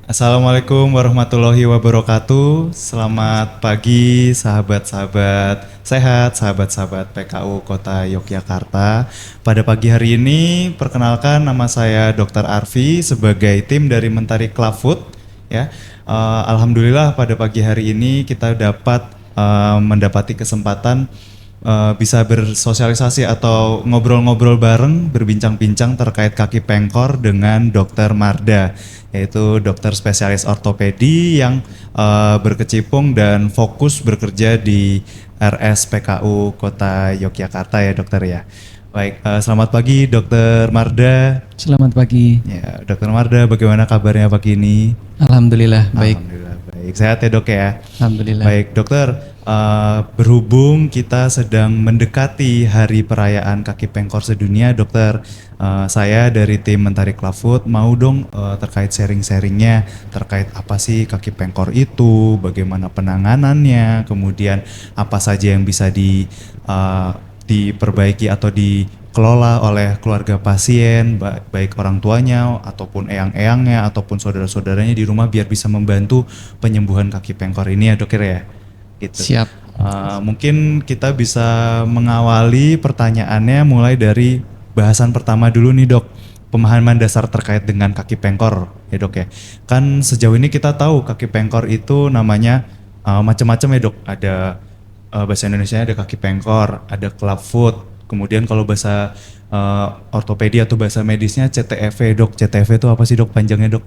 Assalamualaikum warahmatullahi wabarakatuh. Selamat pagi sahabat-sahabat sehat, sahabat-sahabat PKU Kota Yogyakarta. Pada pagi hari ini perkenalkan nama saya Dr. Arfi sebagai tim dari Mentari Club Food. Ya, Alhamdulillah pada pagi hari ini kita dapat mendapati kesempatan bisa bersosialisasi atau ngobrol-ngobrol bareng, berbincang-bincang terkait kaki pengkor dengan Dr. Marda, yaitu dokter spesialis ortopedi yang berkecimpung dan fokus bekerja di RSPKU Kota Yogyakarta ya dokter ya. Baik, selamat pagi Dokter Marda. Selamat pagi. Ya, Dokter Marda, bagaimana kabarnya pagi ini? Alhamdulillah baik. Alhamdulillah baik. Sehat ya dok ya? Alhamdulillah. Baik dokter, berhubung kita sedang mendekati hari perayaan kaki pengkor sedunia, dokter, saya dari tim Mentari Club Food mau dong terkait sharing-sharingnya terkait apa sih kaki pengkor itu, bagaimana penanganannya, kemudian apa saja yang bisa diperbaiki atau dikelola oleh keluarga pasien, baik orang tuanya ataupun eyang-eyangnya ataupun saudara-saudaranya di rumah biar bisa membantu penyembuhan kaki pengkor ini ya dokter ya. Gitu. Siap. Mungkin kita bisa mengawali pertanyaannya mulai dari bahasan pertama dulu nih dok, pemahaman dasar terkait dengan kaki pengkor ya dok ya. Kan sejauh ini kita tahu kaki pengkor itu namanya macam-macam ya dok. Ada bahasa Indonesia ada kaki pengkor, ada club foot. Kemudian kalau bahasa ortopedi atau bahasa medisnya CTEV dok. CTEV itu apa sih dok panjangnya dok?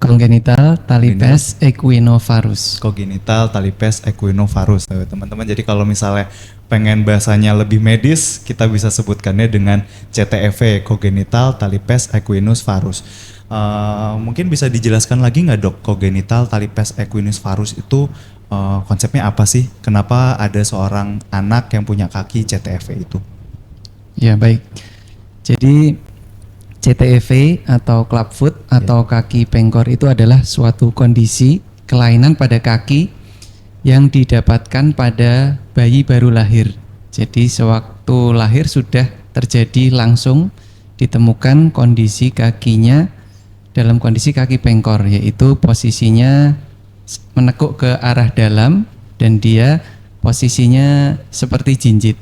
Congenital talipes equinovarus. Congenital talipes equinovarus teman-teman. Jadi kalau misalnya pengen bahasanya lebih medis, kita bisa sebutkannya dengan CTEV, congenital talipes equinovarus. Mungkin bisa dijelaskan lagi nggak dok, congenital talipes equinovarus itu konsepnya apa sih? Kenapa ada seorang anak yang punya kaki CTEV itu? Ya baik. Jadi CTEV atau club foot atau kaki pengkor itu adalah suatu kondisi kelainan pada kaki yang didapatkan pada bayi baru lahir. Jadi sewaktu lahir sudah terjadi langsung ditemukan kondisi kakinya dalam kondisi kaki pengkor, yaitu posisinya menekuk ke arah dalam dan dia posisinya seperti jinjit.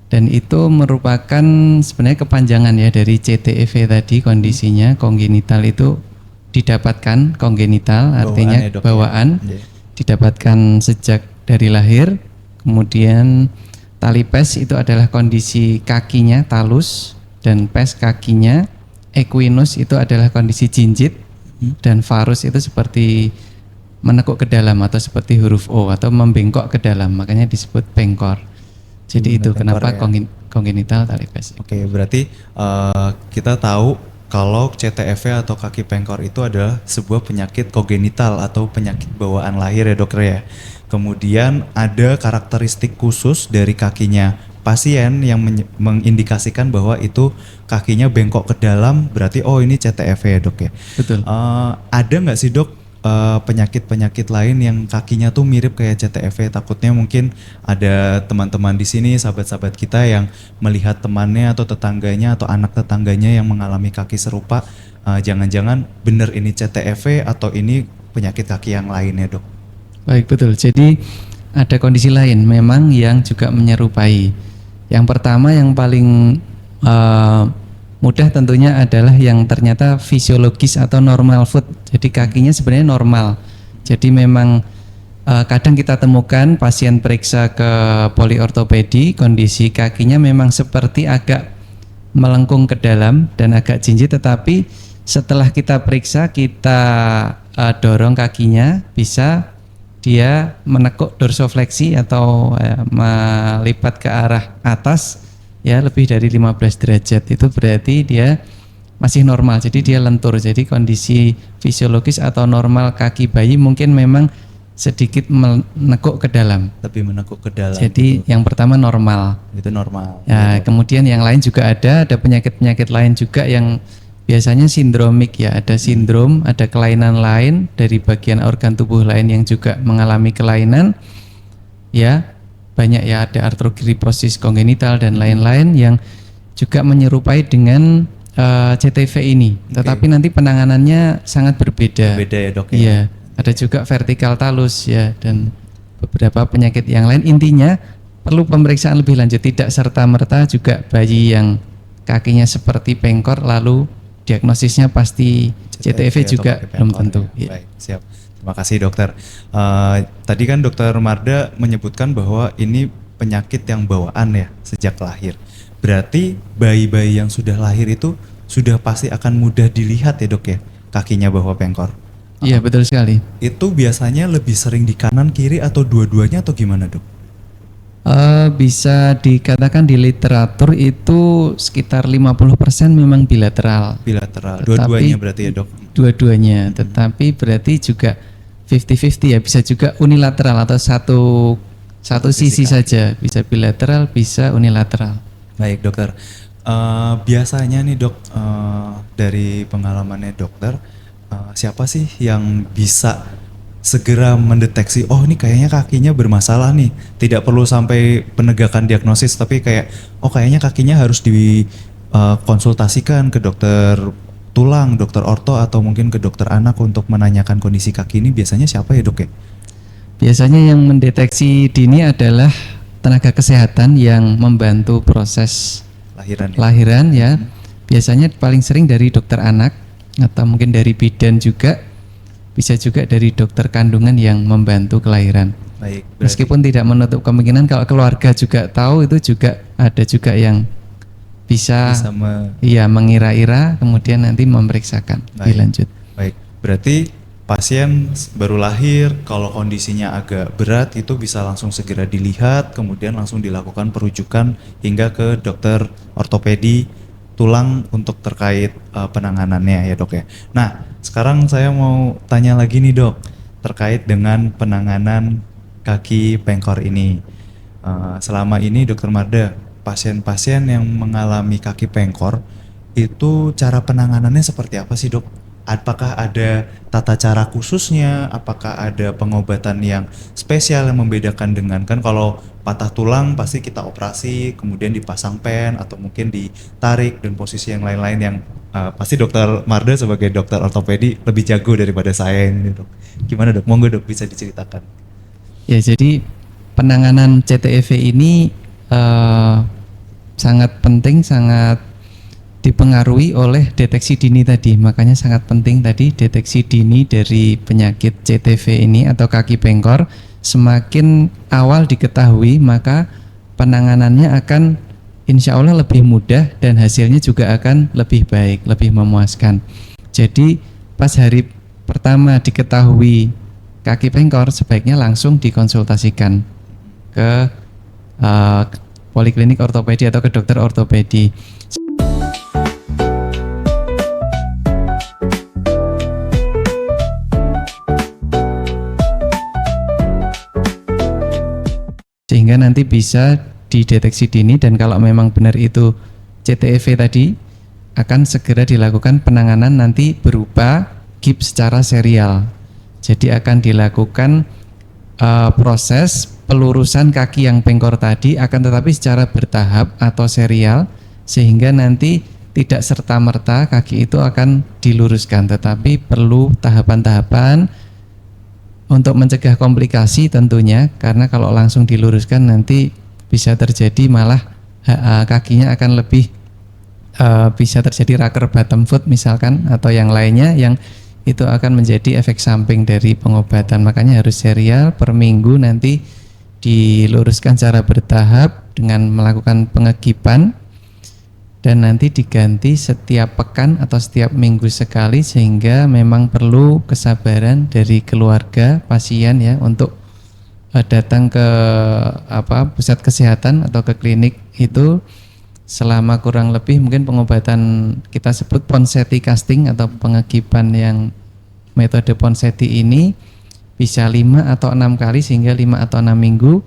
Dan itu merupakan sebenarnya kepanjangan ya dari CTEV tadi, kondisinya kongenital itu didapatkan, kongenital artinya bawaan, didapatkan sejak dari lahir. Kemudian talipes itu adalah kondisi kakinya, talus, dan pes kakinya. Equinus itu adalah kondisi jinjit, dan varus itu seperti menekuk ke dalam atau seperti huruf O atau membengkok ke dalam, makanya disebut pengkor. Jadi itu kenapa ya? Congenital talipes. Oke, berarti kita tahu kalau CTEV atau kaki pengkor itu adalah sebuah penyakit kongenital atau penyakit bawaan lahir ya dokter ya. Kemudian ada karakteristik khusus dari kakinya pasien yang mengindikasikan bahwa itu kakinya bengkok ke dalam, berarti oh ini CTEV ya dok ya. Betul. Ada nggak sih dok penyakit-penyakit lain yang kakinya tuh mirip kayak CTEV? Takutnya mungkin ada teman-teman di sini, sahabat-sahabat kita yang melihat temannya atau tetangganya atau anak tetangganya yang mengalami kaki serupa, jangan-jangan bener ini CTEV atau ini penyakit kaki yang lainnya dok? Baik, betul. Jadi ada kondisi lain memang yang juga menyerupai. Yang pertama yang paling mudah tentunya adalah yang ternyata fisiologis atau normal foot. Jadi kakinya sebenarnya normal. Jadi memang kadang kita temukan pasien periksa ke poliortopedi, kondisi kakinya memang seperti agak melengkung ke dalam dan agak jinjit, tetapi setelah kita periksa, kita dorong kakinya, bisa dia menekuk dorsofleksi atau melipat ke arah atas ya lebih dari 15 derajat. Itu berarti dia masih normal, jadi dia lentur. Jadi kondisi fisiologis atau normal kaki bayi mungkin memang sedikit menekuk ke dalam. Lebih menekuk ke dalam. Jadi gitu. yang pertama normal. Itu normal. Ya, kemudian yang lain juga ada penyakit-penyakit lain juga yang biasanya sindromik ya, ada sindrom, ada kelainan lain dari bagian organ tubuh lain yang juga mengalami kelainan. Ya, banyak ya, ada artrogriposis kongenital dan lain-lain yang juga menyerupai dengan CTV ini, tetapi nanti penanganannya sangat berbeda. Beda ya dok ya? Iya, ada juga vertikal talus ya dan beberapa penyakit yang lain. Intinya perlu pemeriksaan lebih lanjut, tidak serta-merta juga bayi yang kakinya seperti pengkor lalu diagnosisnya pasti CTV atau juga pakai belum pengkor tentu. ya. Iya. Baik, siap. Terima kasih dokter. Tadi kan dokter Marda menyebutkan bahwa ini penyakit yang bawaan ya sejak lahir. Berarti bayi-bayi yang sudah lahir itu sudah pasti akan mudah dilihat ya dok ya kakinya bahwa pengkor. Iya, betul sekali. Itu biasanya lebih sering di kanan kiri atau dua-duanya atau gimana dok? Bisa dikatakan di literatur itu sekitar 50% memang bilateral. Bilateral. Tetapi- Dua-duanya berarti ya dok? Dua-duanya, tetapi berarti juga 50-50 ya, bisa juga unilateral atau satu sisi saja, bisa bilateral, bisa unilateral. Baik dokter. Biasanya nih dok, dari pengalamannya dokter, siapa sih yang bisa segera mendeteksi, oh ini kayaknya kakinya bermasalah nih, tidak perlu sampai penegakan diagnosis, tapi kayak, oh kayaknya kakinya harus dikonsultasikan ke dokter tulang, dokter orto, atau mungkin ke dokter anak untuk menanyakan kondisi kaki ini, biasanya siapa ya dok ya? Biasanya yang mendeteksi dini adalah tenaga kesehatan yang membantu proses Lahiran ya? lahiran ya. Biasanya paling sering dari dokter anak atau mungkin dari bidan juga, bisa juga dari dokter kandungan yang membantu kelahiran. Baik, berarti- Meskipun tidak menutup kemungkinan kalau keluarga juga tahu, itu juga ada juga yang bisa iya mengira-ira kemudian nanti memeriksakan Baik. dilanjut. Baik, berarti pasien baru lahir, kalau kondisinya agak berat itu bisa langsung segera dilihat, kemudian langsung dilakukan perujukan hingga ke dokter ortopedi tulang untuk terkait penanganannya ya dok ya. Nah, sekarang saya mau tanya lagi nih dok, terkait dengan penanganan kaki pengkor ini. Selama ini dokter Marda, pasien-pasien yang mengalami kaki pengkor itu cara penanganannya seperti apa sih dok? Apakah ada tata cara khususnya? Apakah ada pengobatan yang spesial yang membedakan dengan, kan kalau patah tulang pasti kita operasi, kemudian dipasang pen atau mungkin ditarik dan posisi yang lain-lain yang pasti dokter Marda sebagai dokter ortopedi lebih jago daripada saya ini dok. Gimana dok? Monggo dok bisa diceritakan. Ya, jadi penanganan CTEV ini sangat penting, sangat dipengaruhi oleh deteksi dini tadi. Makanya sangat penting tadi deteksi dini dari penyakit CTV ini atau kaki pengkor. Semakin awal diketahui, maka penanganannya akan insya Allah lebih mudah dan hasilnya juga akan lebih baik, lebih memuaskan. Jadi pas hari pertama diketahui kaki pengkor, sebaiknya langsung dikonsultasikan ke poliklinik ortopedi atau ke dokter ortopedi. Sehingga nanti bisa dideteksi dini, dan kalau memang benar itu CTEV tadi, akan segera dilakukan penanganan nanti berupa gips secara serial. Jadi akan dilakukan proses pelurusan kaki yang pengkor tadi, akan tetapi secara bertahap atau serial, sehingga nanti tidak serta-merta kaki itu akan diluruskan, tetapi perlu tahapan-tahapan untuk mencegah komplikasi tentunya, karena kalau langsung diluruskan nanti bisa terjadi malah kakinya akan lebih bisa terjadi raker bottom foot misalkan, atau yang lainnya yang itu akan menjadi efek samping dari pengobatan. Makanya harus serial, per minggu nanti diluruskan secara bertahap dengan melakukan pengegipan, dan nanti diganti setiap pekan atau setiap minggu sekali, sehingga memang perlu kesabaran dari keluarga pasien ya untuk datang ke pusat kesehatan atau ke klinik itu selama kurang lebih mungkin pengobatan kita sebut Ponseti casting atau pengegipan yang metode Ponseti ini bisa 5 atau 6 kali, sehingga 5 atau 6 minggu.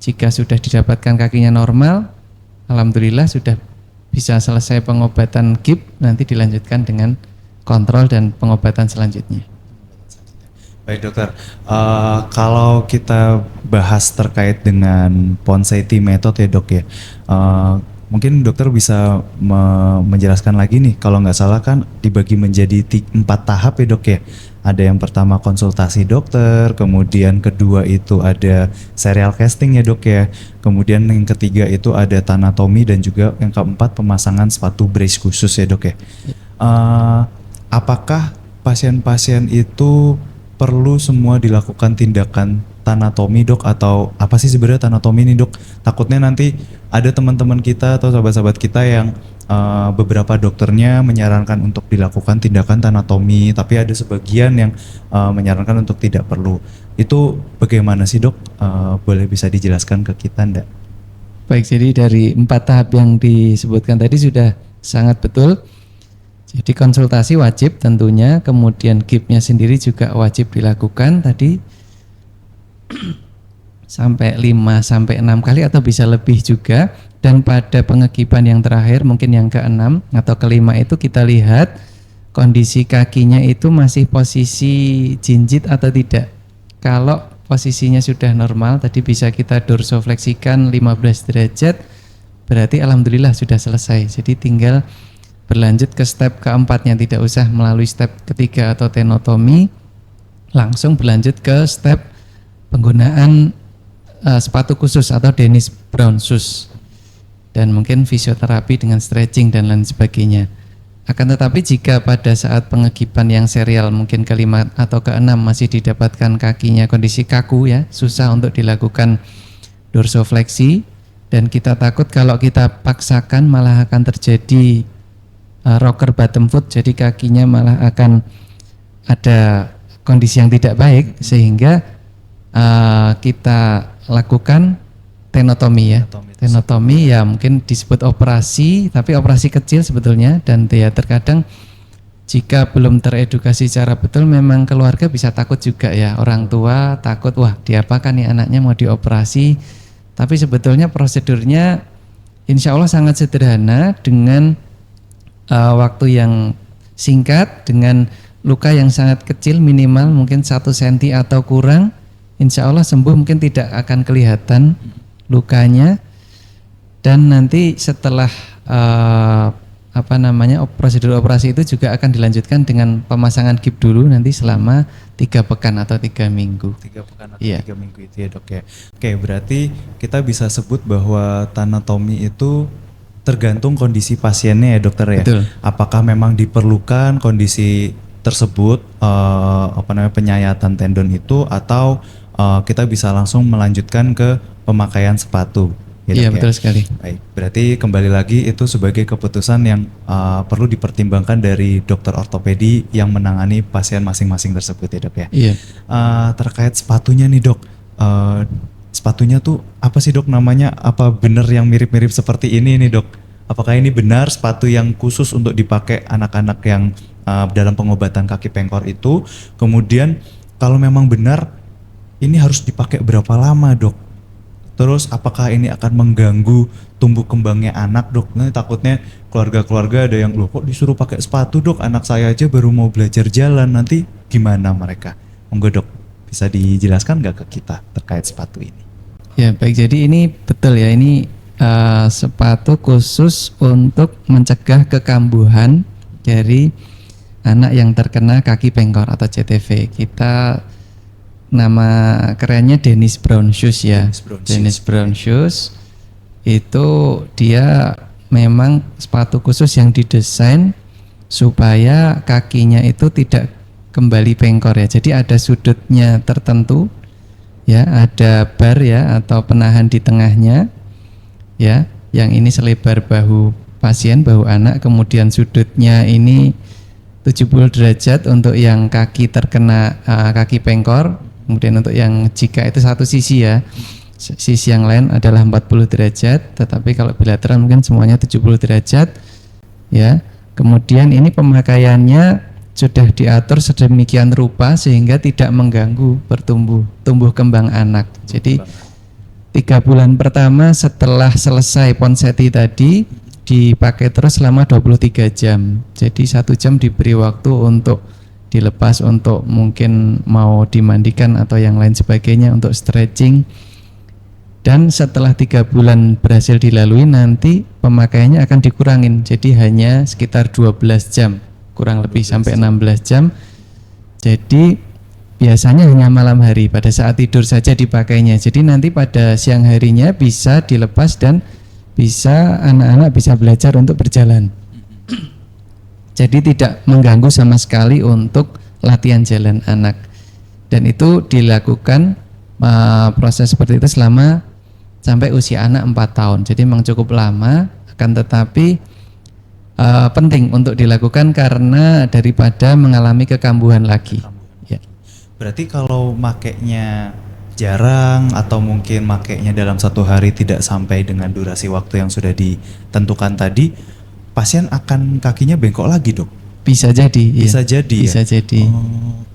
Jika sudah didapatkan kakinya normal, alhamdulillah sudah bisa selesai pengobatan GIP, nanti dilanjutkan dengan kontrol dan pengobatan selanjutnya. Baik dokter, kalau kita bahas terkait dengan Ponseti method ya dok ya, Mungkin dokter bisa menjelaskan lagi nih, kalau nggak salah kan dibagi menjadi 4 tahap ya dok ya. Ada yang pertama konsultasi dokter, kemudian kedua itu ada serial casting ya dok ya. Kemudian yang ketiga itu ada tanatomi dan juga yang keempat pemasangan sepatu brace khusus ya dok ya. Apakah pasien-pasien itu perlu semua dilakukan tindakan tanatomi dok, atau apa sih sebenarnya tanatomi ini dok? Takutnya nanti ada teman-teman kita atau sahabat-sahabat kita yang beberapa dokternya menyarankan untuk dilakukan tindakan tanatomi, tapi ada sebagian yang menyarankan untuk tidak perlu. Itu bagaimana sih dok? Boleh bisa dijelaskan ke kita ndak? Baik, jadi dari 4 tahap yang disebutkan tadi sudah sangat betul. Jadi konsultasi wajib tentunya, kemudian GIP-nya sendiri juga wajib dilakukan tadi sampai 5-6 kali atau bisa lebih juga. Dan pada pengegipan yang terakhir, mungkin yang ke-6 atau ke-5 itu kita lihat kondisi kakinya itu masih posisi jinjit atau tidak. Kalau posisinya sudah normal, tadi bisa kita dorsofleksikan 15 derajat, berarti alhamdulillah sudah selesai. Jadi tinggal berlanjut ke step keempatnya, tidak usah melalui step ketiga atau tenotomi, langsung berlanjut ke step penggunaan sepatu khusus atau Dennis Brown shoes, dan mungkin fisioterapi dengan stretching dan lain sebagainya. Akan tetapi jika pada saat pengegipan yang serial mungkin ke-5 atau ke-6 masih didapatkan kakinya kondisi kaku ya, susah untuk dilakukan dorsofleksi, dan kita takut kalau kita paksakan malah akan terjadi rocker bottom foot, jadi kakinya malah akan ada kondisi yang tidak baik, sehingga kita lakukan tenotomi ya. Tenotomi ya mungkin disebut operasi, tapi operasi kecil sebetulnya, dan ya terkadang jika belum teredukasi secara betul memang keluarga bisa takut juga ya, orang tua takut wah diapakan nih anaknya mau dioperasi, tapi sebetulnya prosedurnya insya Allah sangat sederhana dengan waktu yang singkat, dengan luka yang sangat kecil minimal mungkin 1 cm atau kurang, insya Allah sembuh, mungkin tidak akan kelihatan lukanya. Dan nanti setelah prosedur operasi itu juga akan dilanjutkan dengan pemasangan GIP dulu nanti selama 3 pekan atau 3 minggu. 3 pekan atau 3 minggu itu ya dok ya. Oke, berarti kita bisa sebut bahwa tanatomi itu tergantung kondisi pasiennya ya dokter ya. Betul. Apakah memang diperlukan kondisi tersebut penyayatan tendon itu, atau kita bisa langsung melanjutkan ke pemakaian sepatu. Iya betul sekali. Baik, berarti kembali lagi itu sebagai keputusan yang perlu dipertimbangkan dari dokter ortopedi yang menangani pasien masing-masing tersebut ya dok ya. Iya. Terkait sepatunya nih dok, sepatunya tuh apa sih dok namanya? Apa benar yang mirip-mirip seperti ini nih dok? Apakah ini benar sepatu yang khusus untuk dipakai anak-anak yang dalam pengobatan kaki pengkor itu? Kemudian kalau memang benar, ini harus dipakai berapa lama dok? Terus apakah ini akan mengganggu tumbuh kembangnya anak dok? Nah, takutnya keluarga-keluarga ada yang loh kok disuruh pakai sepatu dok, anak saya aja baru mau belajar jalan, nanti gimana mereka? Monggo dok, bisa dijelaskan nggak ke kita terkait sepatu ini? Ya baik, jadi ini betul ya, ini sepatu khusus untuk mencegah kekambuhan dari anak yang terkena kaki pengkor atau CTV. Kita nama kerennya Dennis Brown shoes ya. Dennis Brown shoes itu dia memang sepatu khusus yang didesain supaya kakinya itu tidak kembali pengkor ya. Jadi ada sudutnya tertentu ya, ada bar ya atau penahan di tengahnya ya, yang ini selebar bahu pasien, bahu anak, kemudian sudutnya ini 70 derajat untuk yang kaki terkena kaki pengkor. Kemudian untuk yang jika itu satu sisi ya, sisi yang lain adalah 40 derajat, tetapi kalau bilateral mungkin semuanya 70 derajat ya. Kemudian ini pemakaiannya sudah diatur sedemikian rupa sehingga tidak mengganggu tumbuh kembang anak. Jadi 3 bulan pertama setelah selesai ponseti tadi dipakai terus selama 23 jam. Jadi 1 jam diberi waktu untuk dilepas untuk mungkin mau dimandikan atau yang lain sebagainya, untuk stretching. Dan setelah 3 bulan berhasil dilalui, nanti pemakaiannya akan dikurangin, jadi hanya sekitar 12 jam, kurang lebih sampai 16 jam. Jadi biasanya hanya malam hari, pada saat tidur saja dipakainya. Jadi nanti pada siang harinya bisa dilepas dan bisa anak-anak bisa belajar untuk berjalan. Jadi tidak mengganggu sama sekali untuk latihan jalan anak. Dan itu dilakukan proses seperti itu selama sampai usia anak 4 tahun. Jadi memang cukup lama, akan tetapi penting untuk dilakukan karena daripada mengalami kekambuhan lagi. Ya. Berarti kalau makainya jarang atau mungkin makainya dalam 1 hari tidak sampai dengan durasi waktu yang sudah ditentukan tadi, pasien akan kakinya bengkok lagi, Dok? Bisa jadi. Bisa ya. jadi. Bisa ya? jadi.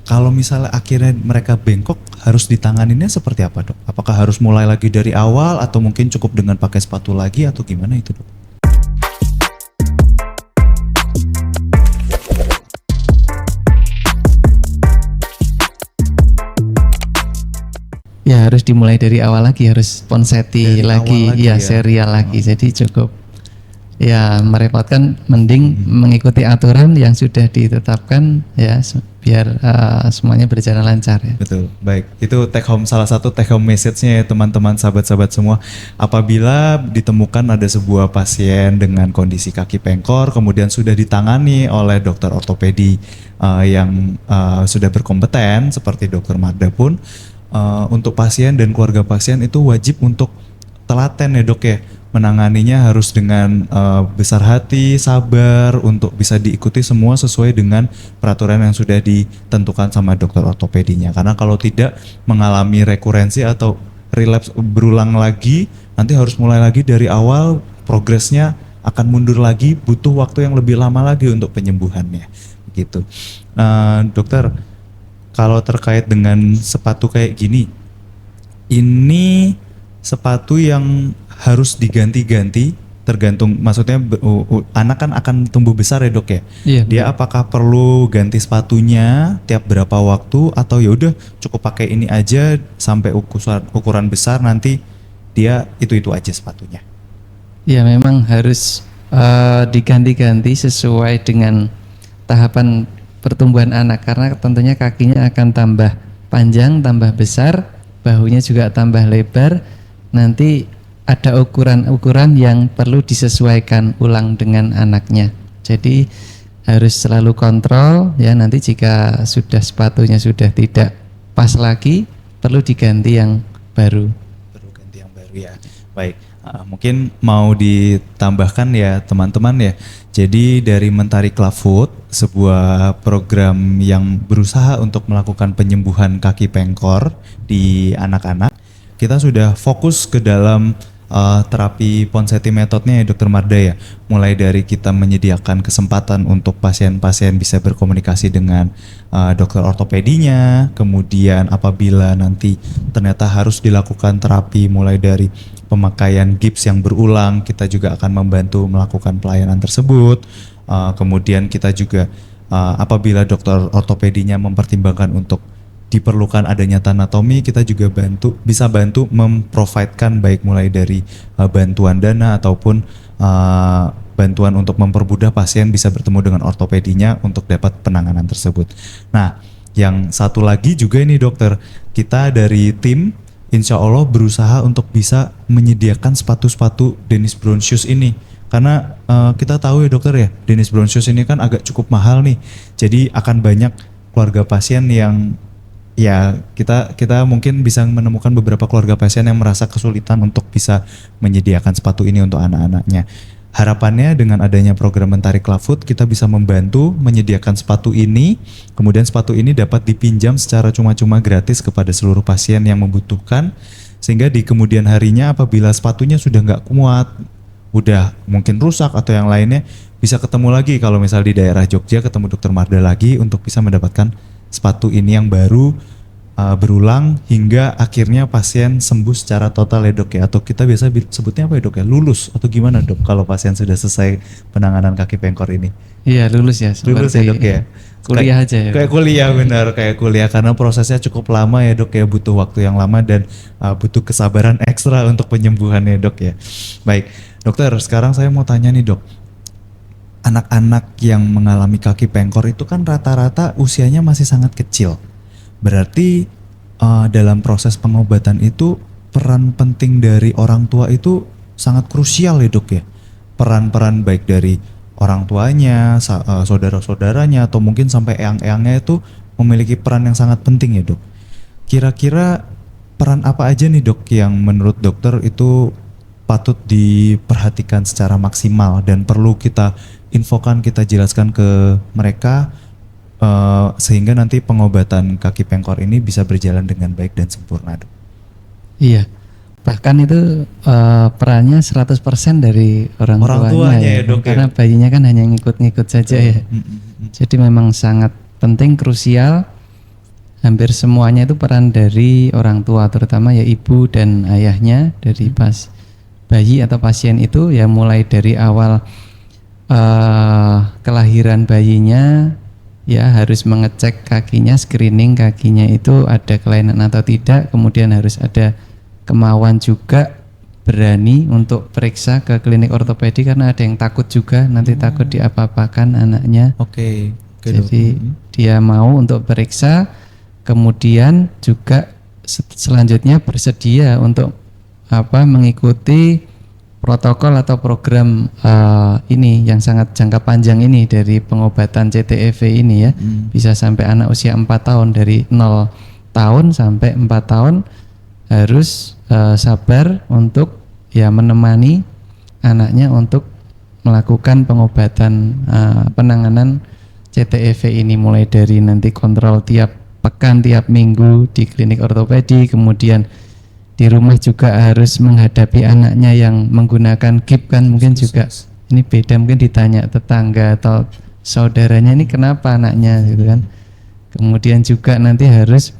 Kalau misalnya akhirnya mereka bengkok, harus ditanganinnya seperti apa, Dok? Apakah harus mulai lagi dari awal atau mungkin cukup dengan pakai sepatu lagi atau gimana itu, Dok? Ya harus dimulai dari awal lagi, harus ponseti lagi, ya serial lagi. Jadi cukup ya merepotkan, mending mengikuti aturan yang sudah ditetapkan ya biar semuanya berjalan lancar ya. Betul, baik. Itu salah satu take home message-nya ya teman-teman, sahabat-sahabat semua. Apabila ditemukan ada sebuah pasien dengan kondisi kaki pengkor, kemudian sudah ditangani oleh dokter ortopedi yang sudah berkompeten seperti Dokter Marda pun, untuk pasien dan keluarga pasien itu wajib untuk telaten ya, Dok ya. Menanganinya harus dengan besar hati, sabar, untuk bisa diikuti semua sesuai dengan peraturan yang sudah ditentukan sama dokter ortopedinya. Karena kalau tidak mengalami rekurensi atau relapse berulang lagi, nanti harus mulai lagi dari awal, progresnya akan mundur lagi, butuh waktu yang lebih lama lagi untuk penyembuhannya. Gitu. Dokter, kalau terkait dengan sepatu kayak gini, ini sepatu yang harus diganti-ganti tergantung, maksudnya anak kan akan tumbuh besar ya, Dok ya. Iya, Dia apakah perlu ganti sepatunya tiap berapa waktu atau ya udah cukup pakai ini aja sampai ukuran besar, nanti dia itu aja sepatunya. Ya memang harus diganti-ganti sesuai dengan tahapan pertumbuhan anak, karena tentunya kakinya akan tambah panjang, tambah besar, bahunya juga tambah lebar. Nanti ada ukuran-ukuran yang perlu disesuaikan ulang dengan anaknya. Jadi harus selalu kontrol ya, nanti jika sepatunya sudah tidak pas lagi, perlu diganti yang baru. Perlu ganti yang baru ya. Baik, mungkin mau ditambahkan ya teman-teman ya. Jadi dari Mentari Clubfoot, sebuah program yang berusaha untuk melakukan penyembuhan kaki pengkor di anak-anak, kita sudah fokus ke dalam terapi ponseti metodenya ya, Dokter Marda ya. Mulai dari kita menyediakan kesempatan untuk pasien-pasien bisa berkomunikasi dengan dokter ortopedinya, kemudian apabila nanti ternyata harus dilakukan terapi mulai dari pemakaian gips yang berulang, kita juga akan membantu melakukan pelayanan tersebut. Kemudian kita juga apabila dokter ortopedinya mempertimbangkan untuk diperlukan adanya tanatomi, kita juga bisa bantu memprovidekan baik mulai dari bantuan dana ataupun bantuan untuk mempermudah pasien bisa bertemu dengan ortopedinya untuk dapat penanganan tersebut. Nah, yang satu lagi juga ini dokter, kita dari tim insya Allah berusaha untuk bisa menyediakan sepatu-sepatu Dennis Brown Shoes ini. Karena kita tahu ya dokter ya, Dennis Brown Shoes ini kan agak cukup mahal nih. Jadi akan banyak keluarga pasien yang ya kita mungkin bisa menemukan beberapa keluarga pasien yang merasa kesulitan untuk bisa menyediakan sepatu ini untuk anak-anaknya. Harapannya dengan adanya program Mentari Clubfoot, kita bisa membantu menyediakan sepatu ini, kemudian sepatu ini dapat dipinjam secara cuma-cuma gratis kepada seluruh pasien yang membutuhkan, sehingga di kemudian harinya apabila sepatunya sudah nggak kuat, udah mungkin rusak atau yang lainnya, bisa ketemu lagi kalau misal di daerah Jogja, ketemu Dokter Marda lagi untuk bisa mendapatkan sepatu ini yang baru berulang hingga akhirnya pasien sembuh secara total ya dok ya, atau kita biasa sebutnya apa ya dok ya, lulus atau gimana dok kalau pasien sudah selesai penanganan kaki pengkor ini? Iya lulus ya, Lulus ya dok ya? kuliah aja ya. Kayak kuliah, benar, kayak kuliah, karena prosesnya cukup lama ya dok ya, butuh waktu yang lama dan butuh kesabaran ekstra untuk penyembuhannya dok ya. Baik dokter, sekarang saya mau tanya nih dok, anak-anak yang mengalami kaki pengkor itu kan rata-rata usianya masih sangat kecil. Berarti dalam proses pengobatan itu peran penting dari orang tua itu sangat krusial ya dok ya. Peran-peran baik dari orang tuanya, saudara-saudaranya, atau mungkin sampai eyang-eyangnya itu memiliki peran yang sangat penting ya dok. Kira-kira peran apa aja nih dok yang menurut dokter itu patut diperhatikan secara maksimal dan perlu kita infokan, kita jelaskan ke mereka sehingga nanti pengobatan kaki pengkor ini bisa berjalan dengan baik dan sempurna dok. Iya, bahkan itu perannya 100% dari orang tuanya ya dok, karena bayinya kan hanya ngikut-ngikut saja ya. Jadi memang sangat penting, krusial. Hampir semuanya itu peran dari orang tua, terutama ya ibu dan ayahnya dari pas bayi atau pasien itu ya, mulai dari awal kelahiran bayinya ya harus mengecek kakinya, screening kakinya itu ada kelainan atau tidak, kemudian harus ada kemauan juga berani untuk periksa ke klinik ortopedi karena ada yang takut juga nanti takut diapa-apakan anaknya. Oke. Jadi dia mau untuk periksa, kemudian juga selanjutnya bersedia untuk mengikuti protokol atau program ini yang sangat jangka panjang ini dari pengobatan CTEV ini ya. Bisa sampai anak usia 4 tahun, dari 0 tahun sampai 4 tahun harus sabar untuk ya menemani anaknya untuk melakukan pengobatan penanganan CTEV ini, mulai dari nanti kontrol tiap pekan, tiap minggu di klinik ortopedi, kemudian di rumah juga harus menghadapi anaknya yang menggunakan GIP kan, mungkin juga ini beda, mungkin ditanya tetangga atau saudaranya ini kenapa anaknya gitu kan. Kemudian juga nanti harus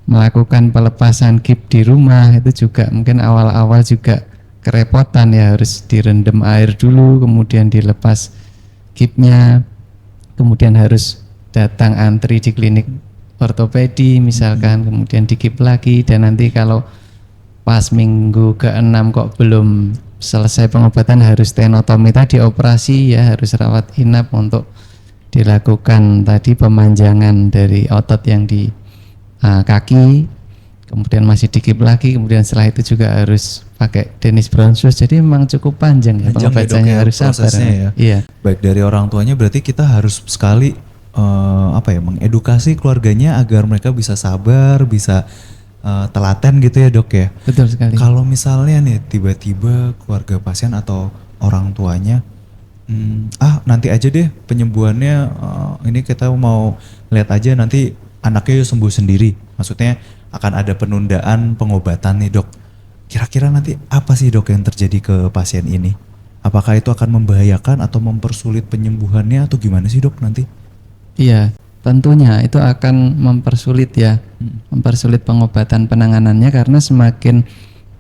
melakukan pelepasan GIP di rumah, itu juga mungkin awal-awal juga kerepotan ya, harus direndam air dulu kemudian dilepas GIP-nya, kemudian harus datang antri di klinik ortopedi misalkan, kemudian di GIP lagi, dan nanti kalau pas minggu ke-6 kok belum selesai pengobatan harus tenotomi tadi, operasi ya, harus rawat inap untuk dilakukan tadi pemanjangan dari otot yang di kaki, kemudian masih di GIP lagi, kemudian setelah itu juga harus pakai Dennis Brown shoes. Jadi memang cukup panjang ya pengobatannya, harus sabar ya. Iya. Baik dari orang tuanya, berarti kita harus sekali mengedukasi keluarganya agar mereka bisa sabar, bisa telaten gitu ya dok ya. Betul sekali. Kalau misalnya nih tiba-tiba keluarga pasien atau orang tuanya nanti aja deh penyembuhannya, ini kita mau lihat aja nanti anaknya sembuh sendiri, maksudnya akan ada penundaan pengobatan nih dok. Kira-kira nanti apa sih dok yang terjadi ke pasien ini? Apakah itu akan membahayakan atau mempersulit penyembuhannya atau gimana sih dok nanti? Iya, tentunya itu akan mempersulit ya, mempersulit pengobatan penanganannya, karena semakin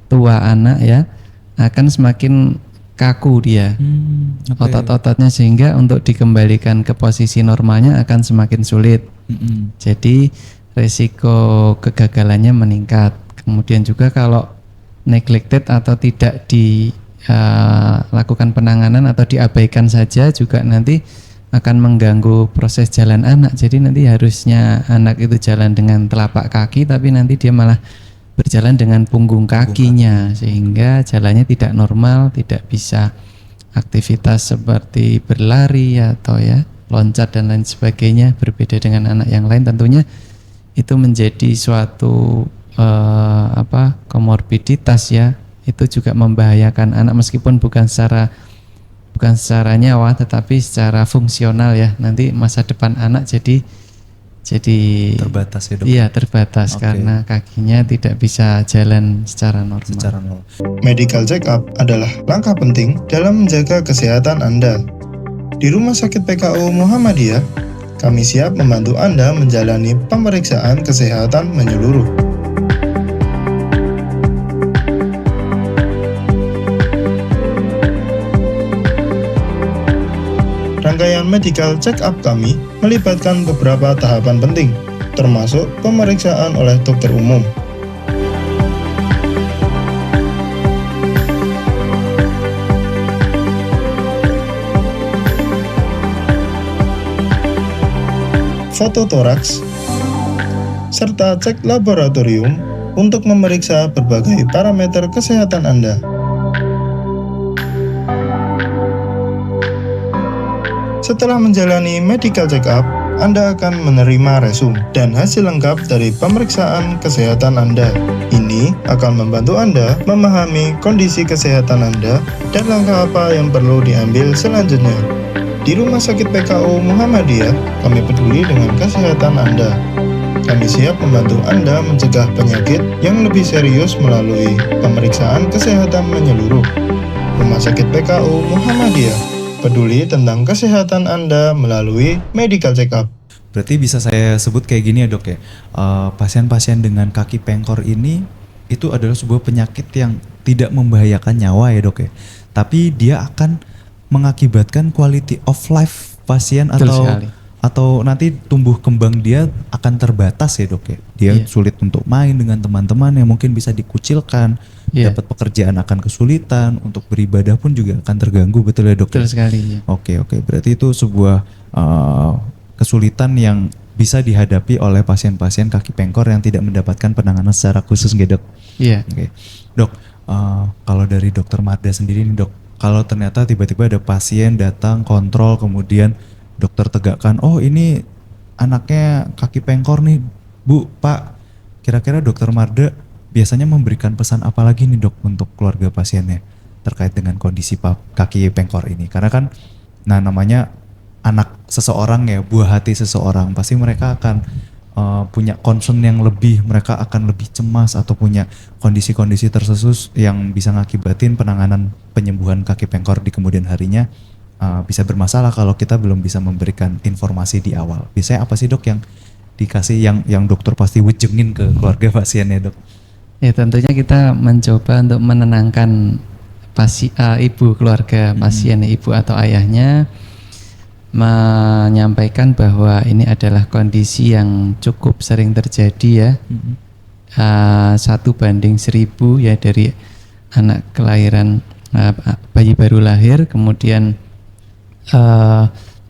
tua anak ya akan semakin kaku dia otot-ototnya, sehingga untuk dikembalikan ke posisi normalnya akan semakin sulit. Jadi resiko kegagalannya meningkat. Kemudian juga kalau neglected atau tidak dilakukan penanganan atau diabaikan saja juga nanti akan mengganggu proses jalan anak. Jadi nanti harusnya anak itu jalan dengan telapak kaki, tapi nanti dia malah berjalan dengan punggung kakinya, sehingga jalannya tidak normal, tidak bisa aktivitas seperti berlari atau ya loncat dan lain sebagainya. Berbeda dengan anak yang lain, tentunya itu menjadi suatu komorbiditas ya. Itu juga membahayakan anak, meskipun bukan secara nyawa tetapi secara fungsional ya. Nanti masa depan anak jadi terbatas ya dok? Iya terbatas, karena kakinya tidak bisa jalan secara normal. Medical check up adalah langkah penting dalam menjaga kesehatan Anda. Di Rumah Sakit PKU Muhammadiyah, Kami siap membantu Anda menjalani pemeriksaan kesehatan menyeluruh. Rangkaian medical check-up kami melibatkan beberapa tahapan penting, termasuk pemeriksaan oleh dokter umum. Foto toraks, serta cek laboratorium untuk memeriksa berbagai parameter kesehatan Anda. Setelah menjalani medical check-up, Anda akan menerima resum dan hasil lengkap dari pemeriksaan kesehatan Anda. Ini akan membantu Anda memahami kondisi kesehatan Anda dan langkah apa yang perlu diambil selanjutnya. Di Rumah Sakit PKU Muhammadiyah, kami peduli dengan kesehatan Anda. Kami siap membantu Anda mencegah penyakit yang lebih serius melalui pemeriksaan kesehatan menyeluruh. Rumah Sakit PKU Muhammadiyah, peduli tentang kesehatan Anda melalui medical check-up. Berarti bisa saya sebut kayak gini ya dok ya, pasien-pasien dengan kaki pengkor ini itu adalah sebuah penyakit yang tidak membahayakan nyawa ya dok ya, tapi dia akan mengakibatkan quality of life pasien atau nanti tumbuh kembang dia akan terbatas ya dok ya. Dia sulit untuk main dengan teman-teman yang mungkin bisa dikucilkan, dapat pekerjaan akan kesulitan, untuk beribadah pun juga akan terganggu, betul ya dok? Betul sekali. Ya. Oke, berarti itu sebuah kesulitan yang bisa dihadapi oleh pasien-pasien kaki pengkor yang tidak mendapatkan penanganan secara khusus gitu dok? Iya. Oke. Dok, kalau dari dokter Marda sendiri nih dok, kalau ternyata tiba-tiba ada pasien datang kontrol kemudian dokter tegakkan, oh ini anaknya kaki pengkor nih Bu, Pak, kira-kira dokter Marda biasanya memberikan pesan apa lagi nih dok untuk keluarga pasiennya terkait dengan kondisi kaki pengkor ini? Karena kan namanya anak seseorang ya, buah hati seseorang, pasti mereka akan punya concern yang lebih, mereka akan lebih cemas atau punya kondisi-kondisi terkhusus yang bisa ngakibatin penanganan penyembuhan kaki pengkor di kemudian harinya bisa bermasalah kalau kita belum bisa memberikan informasi di awal. Biasanya apa sih dok yang dikasih yang dokter pasti wejengin ke keluarga pasiennya dok? Ya tentunya kita mencoba untuk menenangkan ibu keluarga pasien, ibu atau ayahnya, menyampaikan bahwa ini adalah kondisi yang cukup sering terjadi ya, 1:1000 ya, dari anak kelahiran bayi baru lahir, kemudian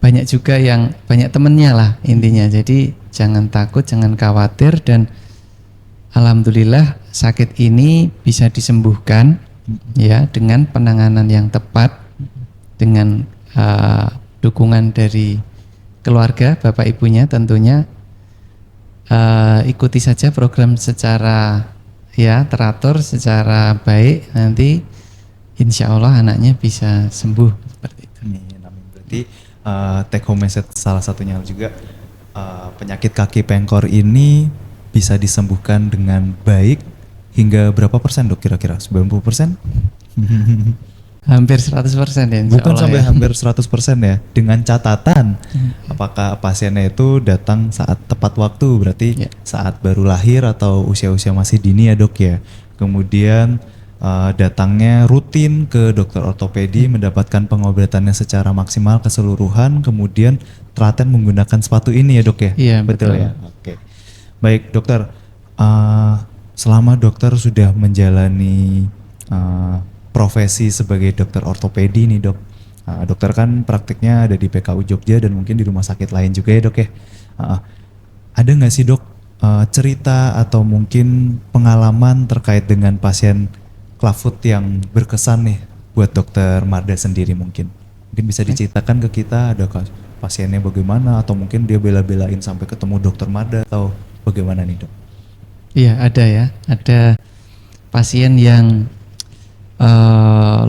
banyak juga yang banyak temennya lah intinya. Jadi jangan takut, jangan khawatir, dan alhamdulillah sakit ini bisa disembuhkan ya dengan penanganan yang tepat, dengan dukungan dari keluarga, bapak ibunya tentunya. Ikuti saja program secara teratur, secara baik, nanti insya Allah anaknya bisa sembuh seperti itu. Amin. Berarti take home message salah satunya juga penyakit kaki pengkor ini bisa disembuhkan dengan baik hingga berapa persen dok kira-kira? 90%? Hampir 100% ya. Bukan sampai hampir 100% ya. Dengan catatan apakah pasiennya itu datang saat tepat waktu, berarti saat baru lahir atau usia-usia masih dini ya dok ya. Kemudian datangnya rutin ke dokter ortopedi, mendapatkan pengobatannya secara maksimal keseluruhan, kemudian telaten menggunakan sepatu ini ya dok ya. Iya betul ya. Oke. Baik dokter, selama dokter sudah menjalani profesi sebagai dokter ortopedi nih dok, dokter kan praktiknya ada di PKU Jogja dan mungkin di rumah sakit lain juga ya dok ya. Ada nggak sih dok cerita atau mungkin pengalaman terkait dengan pasien clubfoot yang berkesan nih buat dokter Marda sendiri mungkin bisa diceritakan ke kita, ada pasiennya bagaimana atau mungkin dia bela-belain sampai ketemu dokter Marda atau bagaimana nih dok? Iya ada pasien yang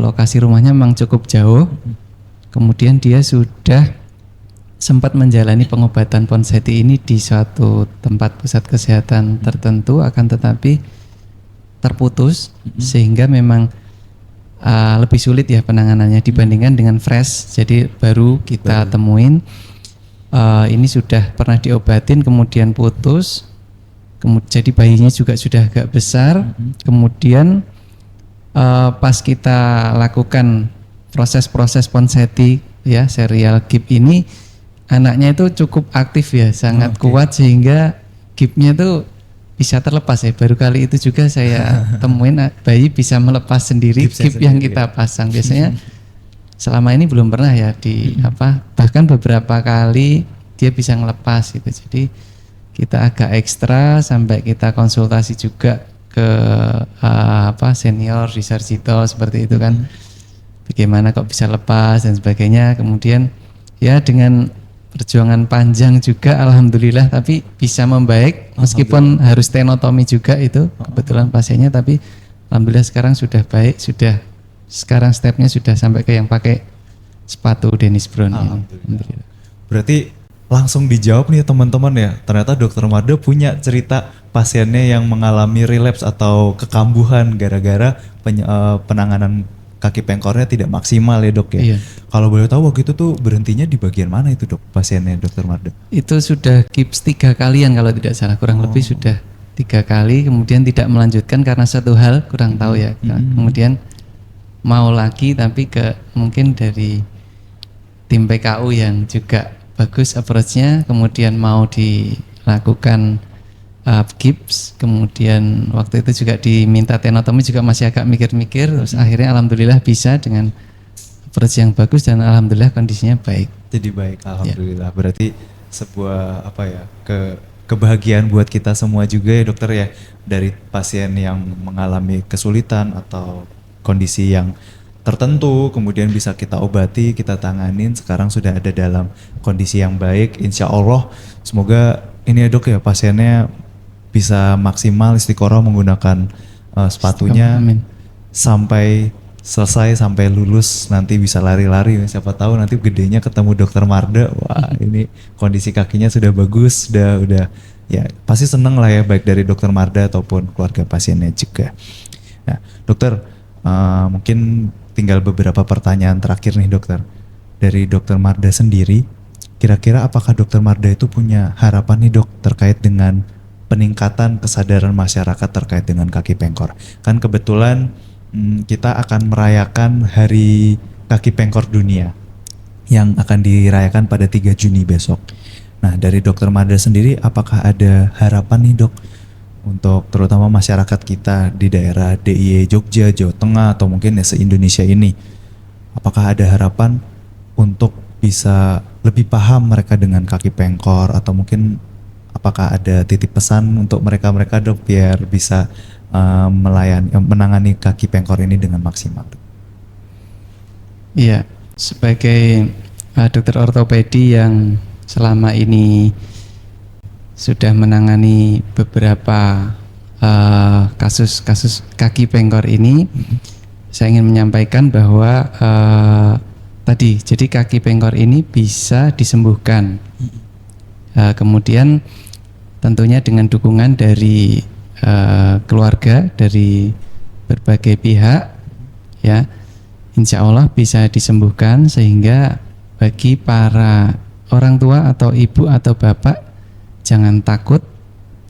lokasi rumahnya memang cukup jauh, kemudian dia sudah sempat menjalani pengobatan Ponseti ini di suatu tempat pusat kesehatan tertentu, akan tetapi terputus sehingga memang lebih sulit ya penanganannya dibandingkan dengan fresh, jadi baru kita temuin. ini sudah pernah diobatin kemudian putus, jadi bayinya juga sudah agak besar. Kemudian pas kita lakukan proses-proses ponseti ya serial GIP ini, anaknya itu cukup aktif ya, sangat kuat sehingga GIP-nya itu bisa terlepas ya. Baru kali itu juga saya temuin bayi bisa melepas sendiri GIP yang kita pasang. Biasanya selama ini belum pernah ya bahkan beberapa kali dia bisa ngelepas gitu. Jadi kita agak ekstra sampai kita konsultasi juga ke senior di Sarjito seperti itu kan. Bagaimana kok bisa lepas dan sebagainya. Kemudian ya dengan perjuangan panjang juga alhamdulillah tapi bisa membaik meskipun harus tenotomi juga itu kebetulan pasiennya, tapi alhamdulillah sekarang sudah baik, sekarang stepnya sudah sampai ke yang pakai sepatu Dennis Brown. Alhamdulillah. Berarti langsung dijawab nih teman-teman ya, ternyata Dokter Marda punya cerita pasiennya yang mengalami relapse atau kekambuhan gara-gara penanganan kaki pengkornya tidak maksimal ya dok ya. Iya. Kalau boleh tahu waktu itu tuh berhentinya di bagian mana itu dok pasiennya Dokter Marda? Itu sudah GIPS 3 kalian kalau tidak salah, kurang lebih sudah 3 kali, kemudian tidak melanjutkan karena satu hal kurang tahu ya. Kemudian mau lagi tapi mungkin dari tim PKU yang juga bagus approach-nya, kemudian mau dilakukan GIPS, kemudian waktu itu juga diminta tenotomi juga masih agak mikir-mikir, terus akhirnya alhamdulillah bisa dengan approach yang bagus dan alhamdulillah kondisinya baik. Jadi baik, alhamdulillah. Berarti sebuah kebahagiaan buat kita semua juga ya dokter ya, dari pasien yang mengalami kesulitan atau kondisi yang tertentu kemudian bisa kita obati, kita tanganin, sekarang sudah ada dalam kondisi yang baik. Insya Allah semoga ini ya dok ya pasiennya bisa maksimal istiqoroh menggunakan sepatunya. Amin. Sampai selesai, sampai lulus, nanti bisa lari-lari. Siapa tahu nanti gedenya ketemu Dokter Marda, wah ini kondisi kakinya sudah bagus, udah ya pasti seneng lah ya, baik dari Dokter Marda ataupun keluarga pasiennya juga. Nah dokter, mungkin tinggal beberapa pertanyaan terakhir nih dokter. Dari Dokter Marda sendiri, kira-kira apakah Dokter Marda itu punya harapan nih dok terkait dengan peningkatan kesadaran masyarakat terkait dengan kaki pengkor? Kan kebetulan kita akan merayakan Hari Kaki Pengkor Dunia yang akan dirayakan pada 3 Juni besok. Nah dari Dokter Marda sendiri apakah ada harapan nih dok untuk terutama masyarakat kita di daerah DIY Jogja, Jawa Tengah atau mungkin ya se-Indonesia ini, apakah ada harapan untuk bisa lebih paham mereka dengan kaki pengkor, atau mungkin apakah ada titip pesan untuk mereka dok biar bisa menangani kaki pengkor ini dengan maksimal? Iya, sebagai dokter ortopedi yang selama ini sudah menangani beberapa kasus kaki pengkor ini, saya ingin menyampaikan bahwa jadi kaki pengkor ini bisa disembuhkan. Kemudian tentunya dengan dukungan dari keluarga, dari berbagai pihak, ya, insya Allah bisa disembuhkan, sehingga bagi para orang tua atau ibu atau bapak jangan takut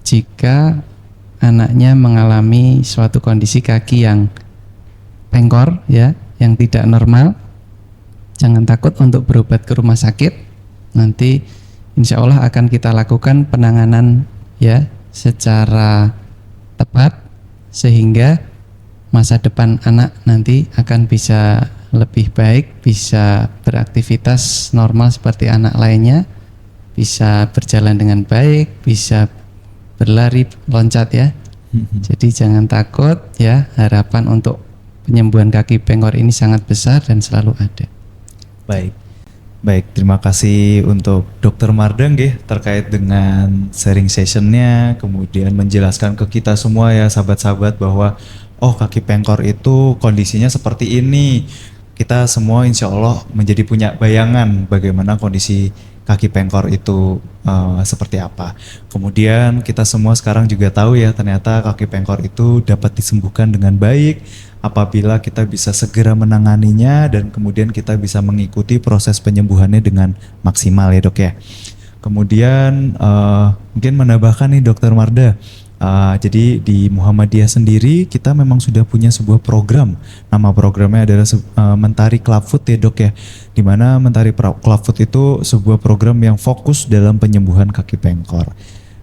jika anaknya mengalami suatu kondisi kaki yang pengkor ya, yang tidak normal. Jangan takut untuk berobat ke rumah sakit. Nanti insya Allah akan kita lakukan penanganan ya secara tepat, sehingga masa depan anak nanti akan bisa lebih baik, bisa beraktivitas normal seperti anak lainnya, bisa berjalan dengan baik, bisa berlari, loncat ya. Jadi jangan takut ya, harapan untuk penyembuhan kaki pengkor ini sangat besar dan selalu ada. Baik, terima kasih untuk Dokter Marda terkait dengan sharing sessionnya, kemudian menjelaskan ke kita semua ya sahabat-sahabat bahwa kaki pengkor itu kondisinya seperti ini. Kita semua insya Allah menjadi punya bayangan bagaimana kondisi kaki pengkor itu seperti apa. Kemudian kita semua sekarang juga tahu ya, ternyata kaki pengkor itu dapat disembuhkan dengan baik apabila kita bisa segera menanganinya dan kemudian kita bisa mengikuti proses penyembuhannya dengan maksimal ya dok ya. Kemudian mungkin menambahkan nih Dokter Marda, jadi di Muhammadiyah sendiri kita memang sudah punya sebuah program. Nama programnya adalah Mentari Clubfoot ya Dok ya. Dimana Mentari Clubfoot itu sebuah program yang fokus dalam penyembuhan kaki pengkor.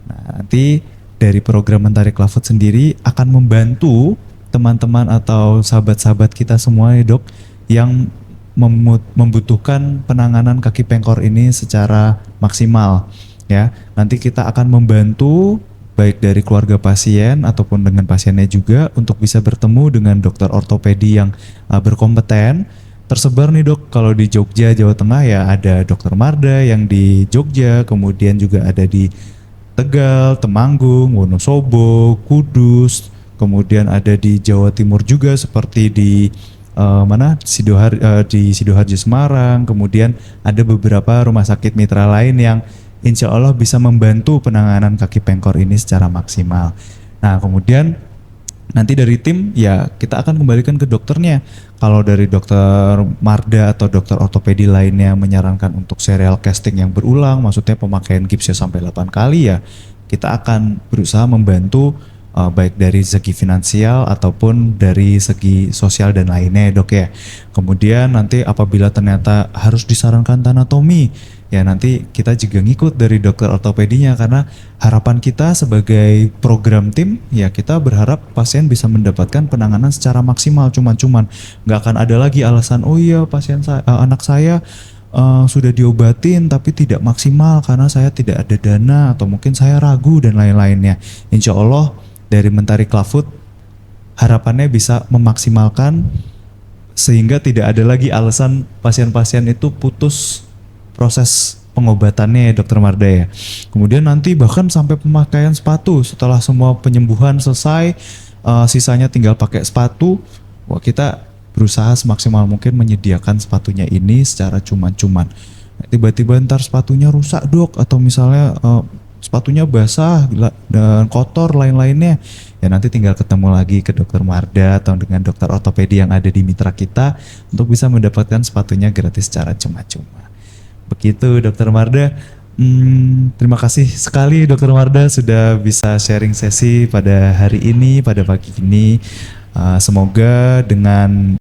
Nah, nanti dari program Mentari Clubfoot sendiri akan membantu teman-teman atau sahabat-sahabat kita semua ya Dok yang membutuhkan penanganan kaki pengkor ini secara maksimal ya. Nanti kita akan membantu baik dari keluarga pasien ataupun dengan pasiennya juga untuk bisa bertemu dengan dokter ortopedi yang berkompeten. Tersebar nih Dok, kalau di Jogja, Jawa Tengah ya ada Dokter Marda yang di Jogja, kemudian juga ada di Tegal, Temanggung, Wonosobo, Kudus, kemudian ada di Jawa Timur juga seperti di di Sidoarjo Semarang, kemudian ada beberapa rumah sakit mitra lain yang insya Allah bisa membantu penanganan kaki pengkor ini secara maksimal. Nah kemudian nanti dari tim ya kita akan kembalikan ke dokternya. Kalau dari dokter Marda atau dokter ortopedi lainnya menyarankan untuk serial casting yang berulang, maksudnya pemakaian gipsnya sampai 8 kali ya, kita akan berusaha membantu baik dari segi finansial ataupun dari segi sosial dan lainnya Dok ya. Kemudian nanti apabila ternyata harus disarankan tanatomi, ya nanti kita juga ngikut dari dokter ortopedinya, karena harapan kita sebagai program tim ya kita berharap pasien bisa mendapatkan penanganan secara maksimal. Cuman nggak akan ada lagi alasan oh iya anak saya sudah diobatin tapi tidak maksimal karena saya tidak ada dana atau mungkin saya ragu dan lain-lainnya. Insya Allah dari Mentari Clubfoot harapannya bisa memaksimalkan sehingga tidak ada lagi alasan pasien-pasien itu putus proses pengobatannya ya Dokter Marda ya. Kemudian nanti bahkan sampai pemakaian sepatu setelah semua penyembuhan selesai, sisanya tinggal pakai sepatu. Wah, kita berusaha semaksimal mungkin menyediakan sepatunya ini secara cuman-cuman. Tiba-tiba ntar sepatunya rusak Dok, atau misalnya sepatunya basah dan kotor lain-lainnya, ya nanti tinggal ketemu lagi ke Dokter Marda atau dengan dokter ortopedi yang ada di mitra kita untuk bisa mendapatkan sepatunya gratis secara cuma-cuma. Begitu Dokter Marda. Terima kasih sekali Dokter Marda sudah bisa sharing sesi pada hari ini, pada pagi ini. Semoga dengan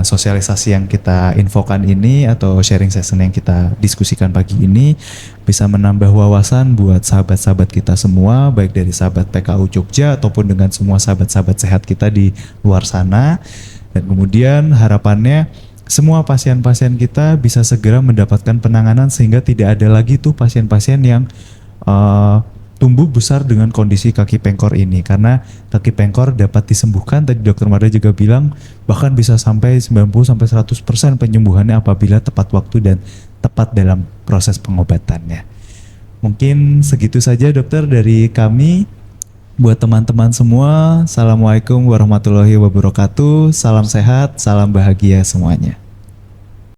sosialisasi yang kita infokan ini atau sharing session yang kita diskusikan pagi ini bisa menambah wawasan buat sahabat-sahabat kita semua, baik dari sahabat PKU Jogja ataupun dengan semua sahabat-sahabat sehat kita di luar sana. Dan kemudian harapannya semua pasien-pasien kita bisa segera mendapatkan penanganan sehingga tidak ada lagi tuh pasien-pasien yang tumbuh besar dengan kondisi kaki pengkor ini, karena kaki pengkor dapat disembuhkan, tadi Dokter Marda juga bilang bahkan bisa sampai 90-100% penyembuhannya apabila tepat waktu dan tepat dalam proses pengobatannya. Mungkin segitu saja dokter dari kami. Buat teman-teman semua, Assalamualaikum warahmatullahi wabarakatuh, salam sehat, salam bahagia semuanya.